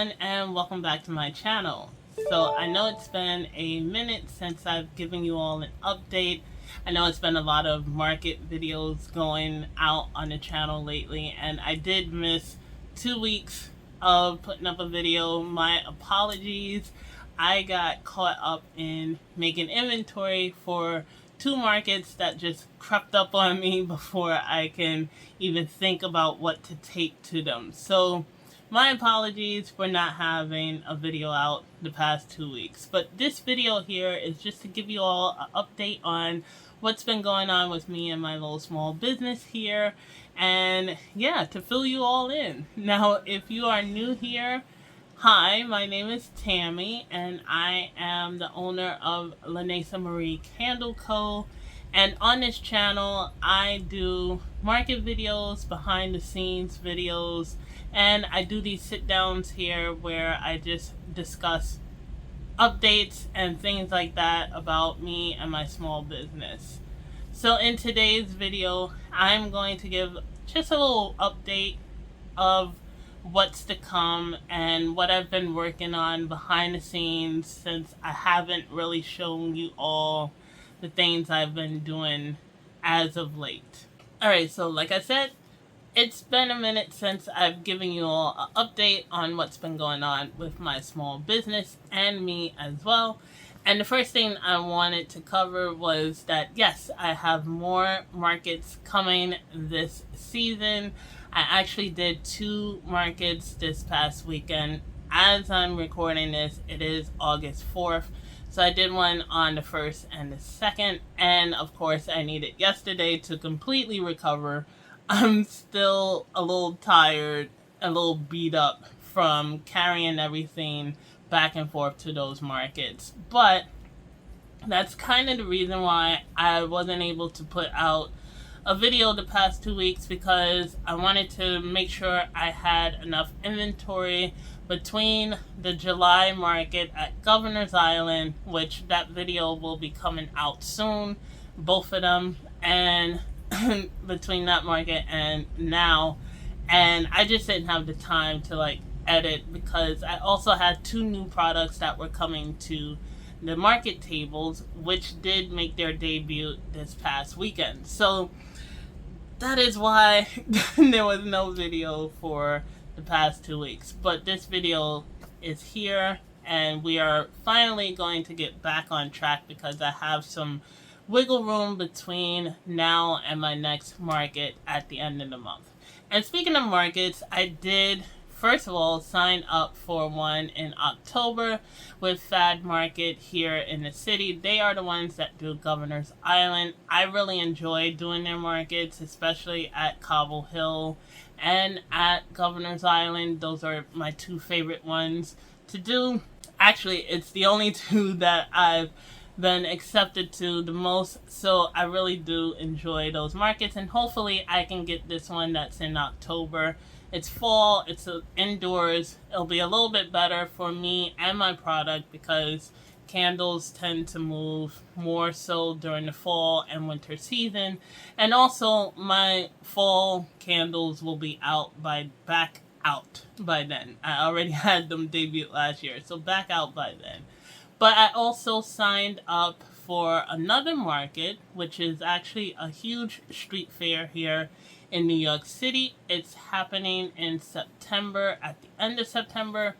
everyone, and welcome back to my channel. So I know it's been a minute since I've given you all an update. I know it's been a lot of market videos going out on the channel lately, and I did miss 2 weeks of putting up a video. My apologies. I got caught up in making inventory for two markets that just crept up on me before I can even think about what to take to them. So my apologies for not having a video out the past 2 weeks. But this video here is just to give you all an update on what's been going on with me and my little small business here. And yeah, to fill you all in. Now, if you are new here, hi, my name is Tammy, and I am the owner of Lanacia Marie Candle Co. And on this channel, I do market videos, behind the scenes videos, and I do these sit downs here where I just discuss updates and things like that about me and my small business. So in today's video, I'm going to give just a little update of what's to come and what I've been working on behind the scenes, since I haven't really shown you all the things I've been doing as of late. Alright, so like I said, it's been a minute since I've given you all an update on what's been going on with my small business and me as well. And the first thing I wanted to cover was that yes, I have more markets coming this season. I actually did 2 markets this past weekend. As I'm recording this, it is August 4th. So I did one on the 1st and the 2nd. And of course, I needed yesterday to completely recover. I'm still a little tired, a little beat up from carrying everything back and forth to those markets. But that's kind of the reason why I wasn't able to put out a video the past 2 weeks, because I wanted to make sure I had enough inventory between the July market at Governor's Island, which that video will be coming out soon, both of them, and between that market and now. And I just didn't have the time to edit, because I also had 2 new products that were coming to the market tables, which did make their debut this past weekend. So that is why there was no video for the past 2 weeks. But this video is here, and we are finally going to get back on track, because I have some wiggle room between now and my next market at the end of the month. And speaking of markets, I did first of all sign up for one in October with Fad Market here in the city. They are the ones that do Governor's Island. I really enjoy doing their markets, especially at Cobble Hill and at Governor's Island. Those are my 2 favorite ones to do. Actually, it's the only 2 that I've been accepted to the most, so I really do enjoy those markets, and hopefully I can get this one that's in October. It's fall, it's indoors. It'll be a little bit better for me and my product, because candles tend to move more so during the fall and winter season. And also my fall candles will be back out by then. I already had them debut last year, so back out by then. But I also signed up for another market, which is actually a huge street fair here in New York City. It's happening in September, at the end of September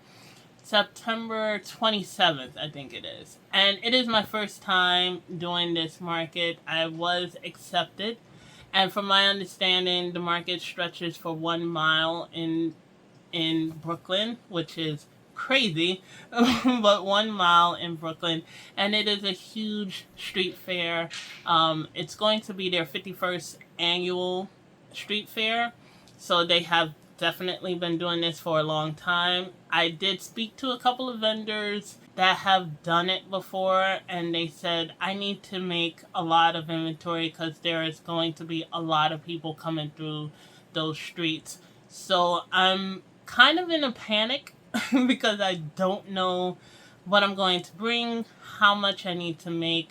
27th, I think it is. And it is my first time doing this market. I was accepted, and from my understanding, the market stretches for 1 mile in Brooklyn, which is crazy, but 1 mile in Brooklyn, and it is a huge street fair. It's going to be their 51st annual street fair, so they have definitely been doing this for a long time. I did speak to a couple of vendors that have done it before, and they said I need to make a lot of inventory, because there is going to be a lot of people coming through those streets. So I'm kind of in a panic because I don't know what I'm going to bring, how much I need to make,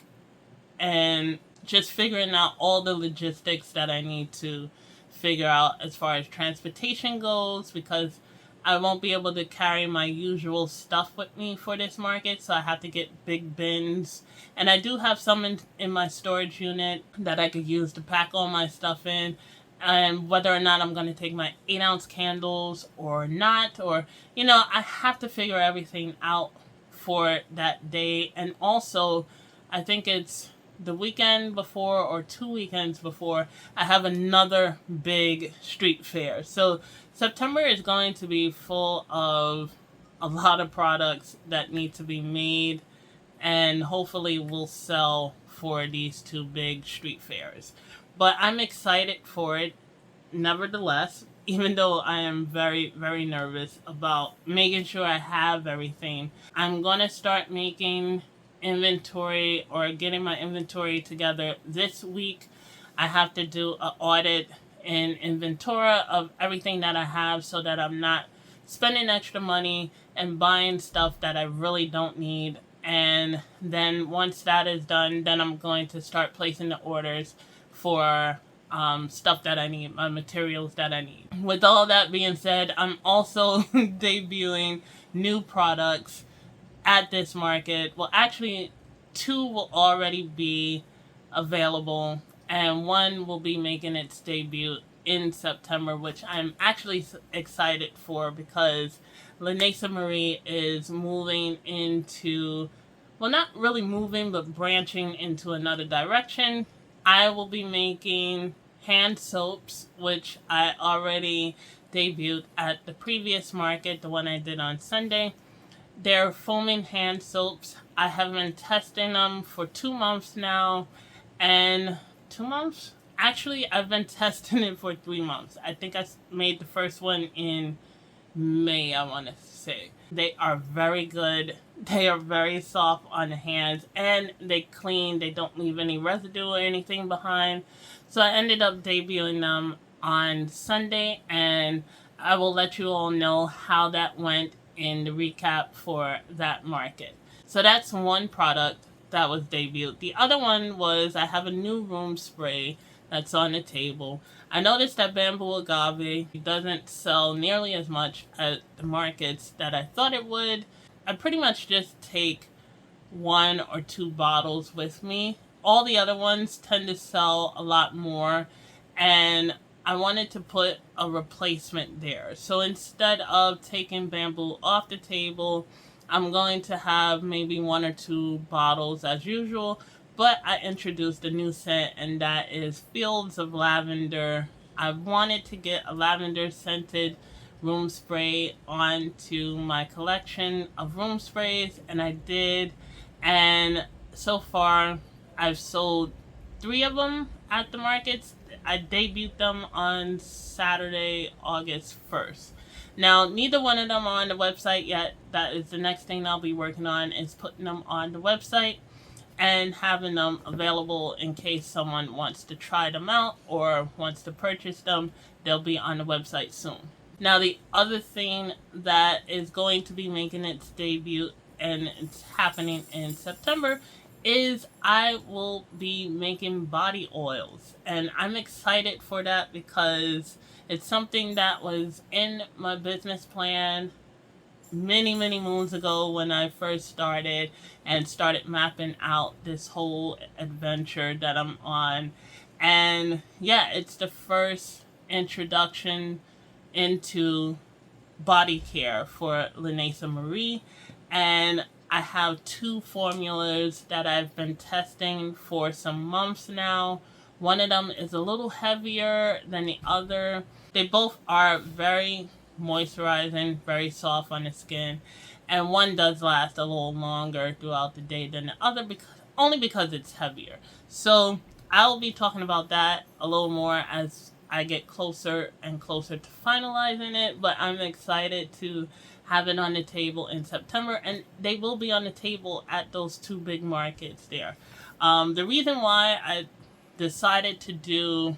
and just figuring out all the logistics that I need to figure out as far as transportation goes, because I won't be able to carry my usual stuff with me for this market, so I have to get big bins. And I do have some in my storage unit that I could use to pack all my stuff in. And whether or not I'm going to take my 8-ounce candles or not, or, I have to figure everything out for that day. And also, I think it's the weekend before or 2 weekends before, I have another big street fair. So September is going to be full of a lot of products that need to be made and hopefully will sell for these two big street fairs. But I'm excited for it nevertheless, even though I am very, very nervous about making sure I have everything. I'm going to start making inventory or getting my inventory together this week. I have to do an audit and inventory of everything that I have so that I'm not spending extra money and buying stuff that I really don't need. And then once that is done, then I'm going to start placing the orders for stuff that I need, my materials that I need. With all that being said, I'm also debuting new products at this market. Well, actually, 2 will already be available, and 1 will be making its debut in September, which I'm actually excited for because Lanacia Marie is moving into, well, not really moving, but branching into another direction. I will be making hand soaps, which I already debuted at the previous market, the one I did on Sunday. They're foaming hand soaps. I have been testing them for 2 months now, and 2 months? Actually, I've been testing it for 3 months. I think I made the first one in May, I want to say. They are very good. They are very soft on the hands, and they clean. They don't leave any residue or anything behind. So I ended up debuting them on Sunday, and I will let you all know how that went in the recap for that market. So that's one product that was debuted. The other one was I have a new room spray that's on the table. I noticed that bamboo agave doesn't sell nearly as much at the markets that I thought it would. I pretty much just take 1 or 2 bottles with me. All the other ones tend to sell a lot more, and I wanted to put a replacement there. So instead of taking bamboo off the table, I'm going to have maybe 1 or 2 bottles as usual, but I introduced a new scent, and that is Fields of Lavender. I wanted to get a lavender scented room spray onto my collection of room sprays, and I did. And so far, I've sold 3 of them at the markets. I debuted them on Saturday, August 1st. Now, neither one of them are on the website yet. That is the next thing I'll be working on, is putting them on the website and having them available in case someone wants to try them out or wants to purchase them. They'll be on the website soon. Now, the other thing that is going to be making its debut, and it's happening in September, is I will be making body oils. And I'm excited for that because it's something that was in my business plan many, many moons ago when I first started and started mapping out this whole adventure that I'm on. And yeah, it's the first introduction into body care for Lanacia Marie. And I have 2 formulas that I've been testing for some months now. One of them is a little heavier than the other. They both are very moisturizing, very soft on the skin, and one does last a little longer throughout the day than the other, only because it's heavier. So I'll be talking about that a little more as I get closer and closer to finalizing it, but I'm excited to have it on the table in September, and they will be on the table at those 2 big markets there. The reason why I decided to do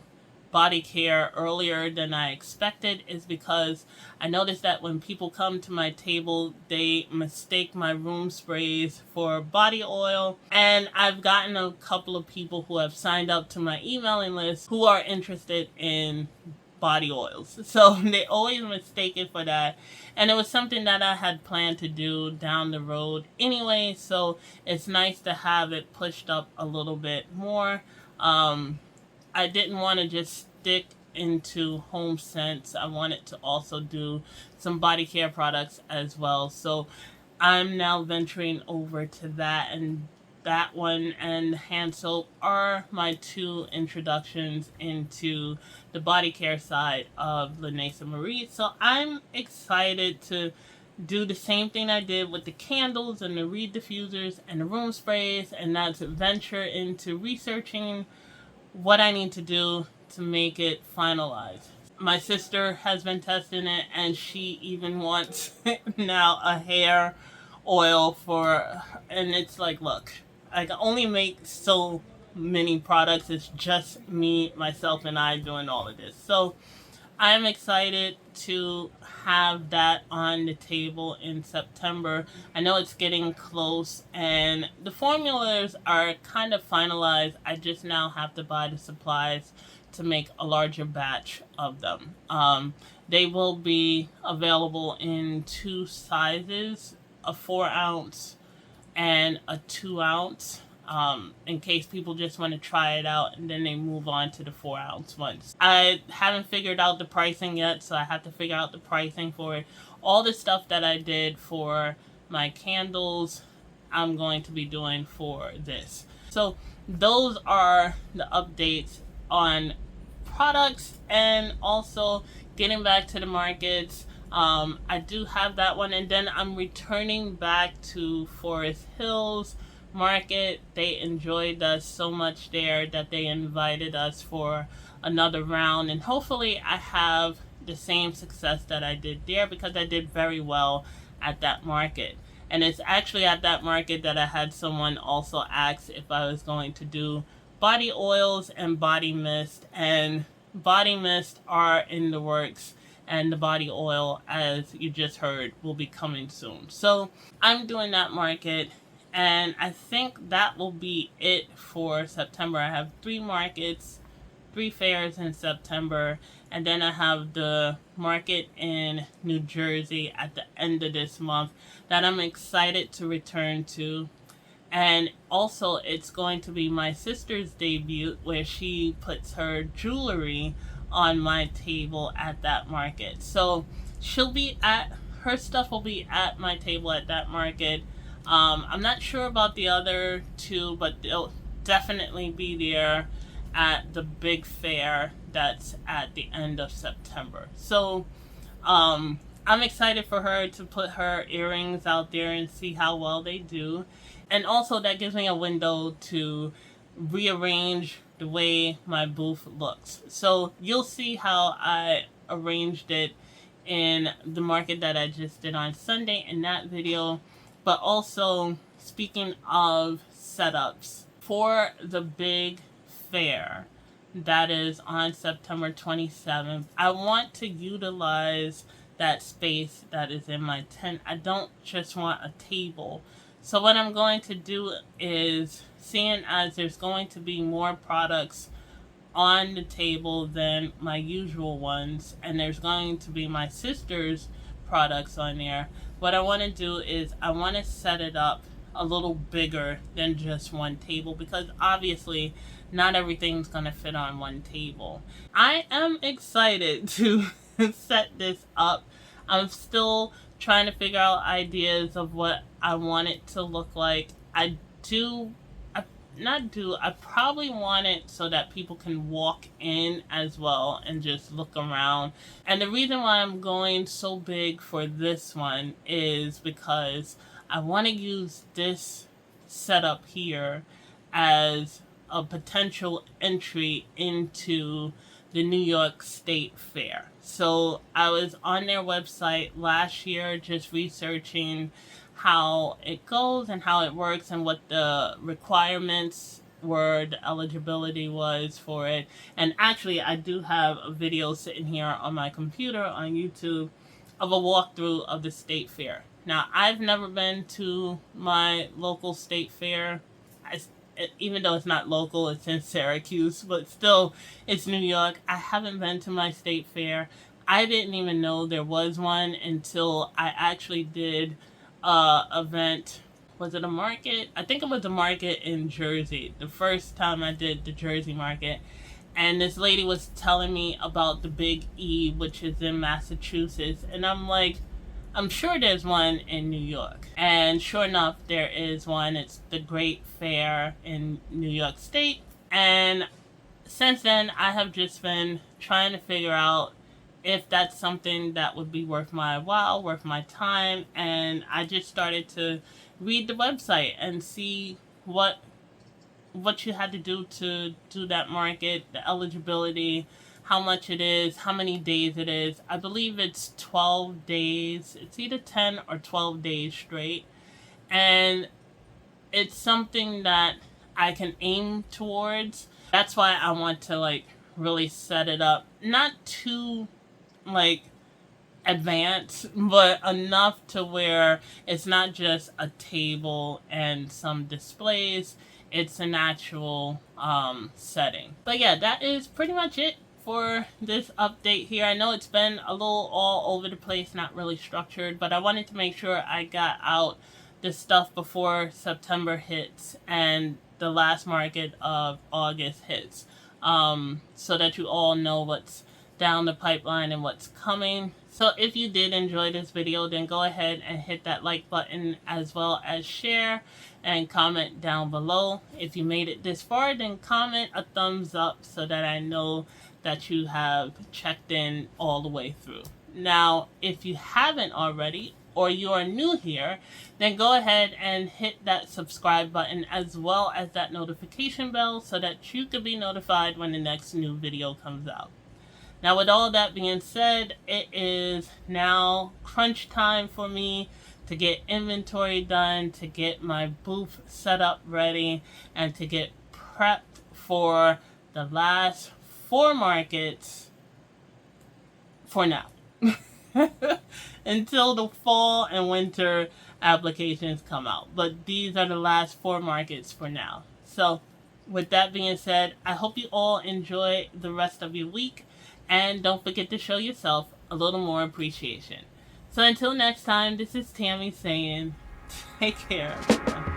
body care earlier than I expected is because I noticed that when people come to my table, they mistake my room sprays for body oil. And I've gotten a couple of people who have signed up to my emailing list who are interested in body oils. So they always mistake it for that. And it was something that I had planned to do down the road anyway. So it's nice to have it pushed up a little bit more. I didn't want to just stick into home scents. I wanted to also do some body care products as well. So I'm now venturing over to that, and that one and hand soap are my two introductions into the body care side of Lanacia Marie. So I'm excited to do the same thing I did with the candles and the reed diffusers and the room sprays, and that's venture into researching what I need to do to make it finalized. My sister has been testing it, and she even wants now a hair oil for, and it's like, look, I can only make so many products. It's just me, myself, and I doing all of this. So I'm excited to have that on the table in September. I know it's getting close, and the formulas are kind of finalized. I just now have to buy the supplies to make a larger batch of them. They will be available in two sizes, a 4-ounce and a 2-ounce, in case people just want to try it out and then they move on to the 4-ounce ones. I haven't figured out the pricing yet, so I have to figure out the pricing for it. All the stuff that I did for my candles, I'm going to be doing for this. So those are the updates on products, and also getting back to the markets. I do have that one, and then I'm returning back to Forest Hills Market. They enjoyed us so much there that they invited us for another round, and hopefully I have the same success that I did there, because I did very well at that market. And it's actually at that market that I had someone also ask if I was going to do body oils and body mist, and body mist are in the works, and the body oil, as you just heard, will be coming soon. So I'm doing that market, and I think that will be it for September. I have 3 markets, 3 fairs in September, and then I have the market in New Jersey at the end of this month that I'm excited to return to. And also, it's going to be my sister's debut, where she puts her jewelry on my table at that market. So her stuff will be at my table at that market. I'm not sure about the other 2, but they'll definitely be there at the big fair that's at the end of September. So I'm excited for her to put her earrings out there and see how well they do. And also, that gives me a window to rearrange the way my booth looks. So you'll see how I arranged it in the market that I just did on Sunday in that video. But also, speaking of setups, for the big fair that is on September 27th, I want to utilize that space that is in my tent. I don't just want a table. So what I'm going to do is, seeing as there's going to be more products on the table than my usual ones, and there's going to be my sister's products on there, what I want to do is I want to set it up a little bigger than just one table, because obviously not everything's going to fit on one table. I am excited to set this up. I'm still trying to figure out ideas of what I want it to look like. I probably want it so that people can walk in as well and just look around. And the reason why I'm going so big for this one is because I want to use this setup here as a potential entry into the New York State Fair. So I was on their website last year just researching how it goes and how it works and what the requirements were, the eligibility was for it. And actually, I do have a video sitting here on my computer on YouTube of a walkthrough of the state fair. Now, I've never been to my local state fair. even though it's not local, it's in Syracuse, but still, it's New York. I haven't been to my state fair. I didn't even know there was one until I actually did event. Was it a market? I think it was a market in Jersey. The first time I did the Jersey market. And this lady was telling me about the Big E, which is in Massachusetts. And I'm like, I'm sure there's one in New York. And sure enough, there is one. It's the Great Fair in New York State. And since then, I have just been trying to figure out if that's something that would be worth my while, worth my time. And I just started to read the website and see what you had to do that market, the eligibility, how much it is, how many days it is. I believe it's 12 days. It's either 10 or 12 days straight. And it's something that I can aim towards. That's why I want to like really set it up. Not too like advanced, but enough to where it's not just a table and some displays. It's an actual setting. But yeah, that is pretty much it for this update here. I know it's been a little all over the place, not really structured, but I wanted to make sure I got out this stuff before September hits and the last market of August hits, so that you all know what's down the pipeline and what's coming. So if you did enjoy this video, then go ahead and hit that like button as well as share and comment down below. If you made it this far, then comment a thumbs up so that I know that you have checked in all the way through. Now, if you haven't already, or you are new here, then go ahead and hit that subscribe button as well as that notification bell so that you can be notified when the next new video comes out. Now, with all that being said, it is now crunch time for me to get inventory done, to get my booth set up ready, and to get prepped for the last 4 markets for now. Until the fall and winter applications come out. But these are the last 4 markets for now. So, with that being said, I hope you all enjoy the rest of your week. And don't forget to show yourself a little more appreciation. So until next time, this is Tammy saying, take care, everyone.